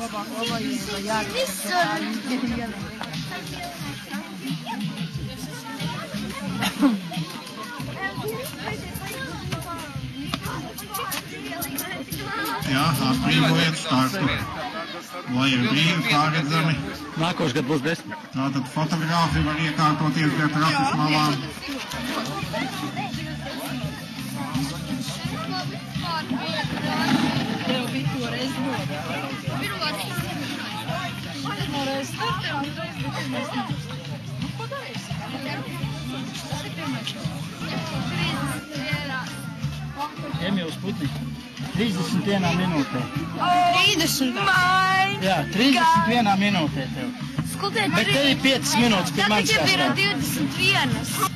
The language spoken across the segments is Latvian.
Jā, atbrīvojiet startu. Lai ir brīvi pārredzami. Nākošais gads būs 10. Tātad fotogrāfi var iekārtoties pie trases malām. Tev bija toreiz Toreiz startē un reiz bija pirmais. Nu, ko darīsim? Tas ir pirmais. Emīls Putniņš. 31 minūtē. 30. Jā, 31 minūtē tev. Skutiet, Bet tev ir 5 minūtes pie manis jāstrādā. jāstrādā. Tad ir 21.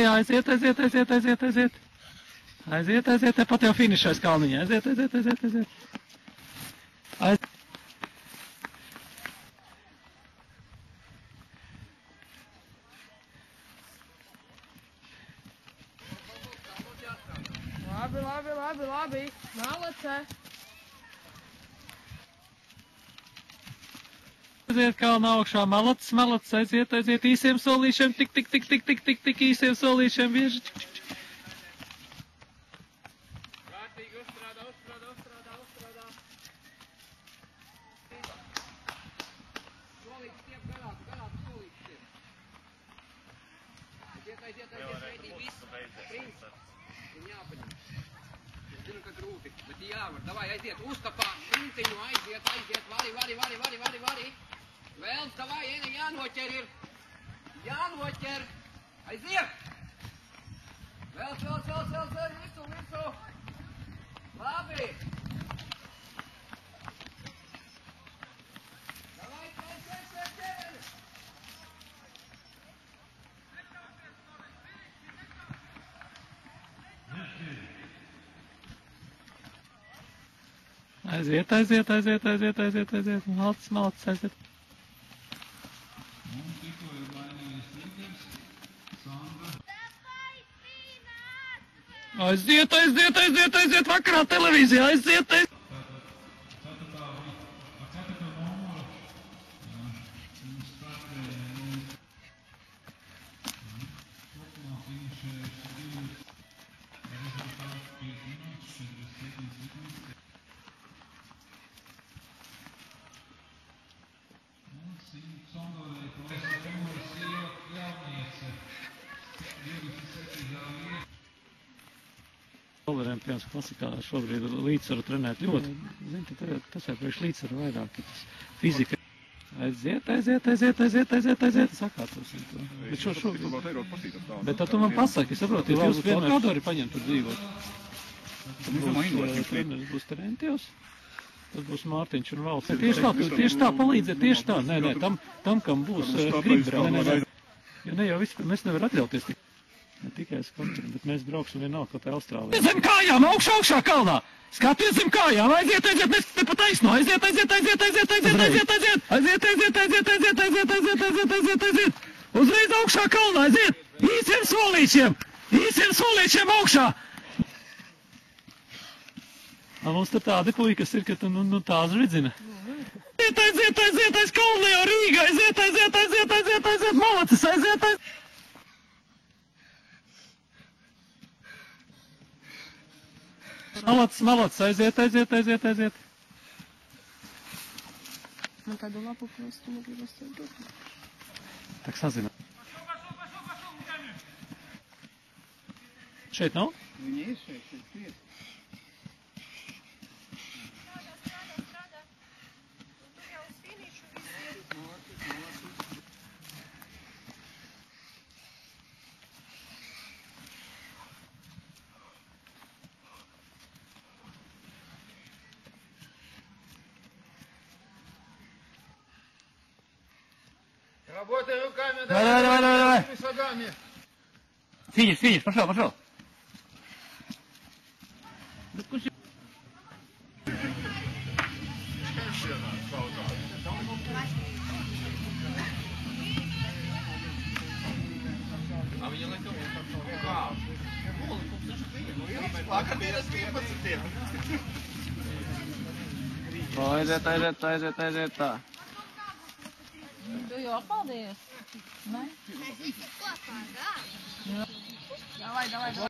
Jā, aiziet. Aiziet, pat jau finišais kalniņā. Aiziet. Labi. Malacē. Aiziet kalnā augšā, malacis, aiziet, īsiem solīšiem, tik, īsiem solīšiem, bieži. Kārtīgi uzstrādā. Solīts tiep garāk solīts tiep. Aiziet, viss. Prins. Un jāpaņem. Es zinu, ka grūti, bet jāvar. Davai, aiziet, uzkapā, princiņu, aiziet, vari. Vēl, davai, jānoķer ir. Jānoķer. Aiziet. Vēl, visu. Labi. Davai, ķer. Aiziet. Malacis, aiziet. Aiziet, vakarā televīzijā, aiziet. Bowleriem, piemēram, klasikā šobrīd līdzsvaru trenēt ļoti. Zini, tas jau priekš līdzsvaru vairāk, ka tas fizika. Aiziet, sakārtosim to. Bet tad tu man pasaki, saproti, ja jūs vienmēr kādu arī paņem tur dzīvot. Tad būs Terentijos, tad būs Mārtiņš un Valds. Tieši tā, palīdziet, tieši tā. Nē, tam kam būs grib braukt. Jo ne jau vispār, mēs nevar atļauties tik. Ne tikai skatīt, bet mēs brauksim vienalga kaut kā Austrālijā. Zem kājām, augšā kalnā! Skaties zem kājām, aiziet, mēs te pa taisno, aiziet! Uzreiz augšā kalnā, aiziet! Īsiem solīšiem augšā! Mums te tādi puikas ir, ka tu tās ridzina. Aiziet, Kalnijā, Rīgā, aiziet, Malacis, aiziet! Malacis, aiziet. Man tādu lapu prostu mogli dostać. Tak sazina. Šeit nav? Viņi ir šeit pies. Работай руками, Давай. шагами. Финиш, пошел. Aiziet. Tu jau paldies. Ne? Davai.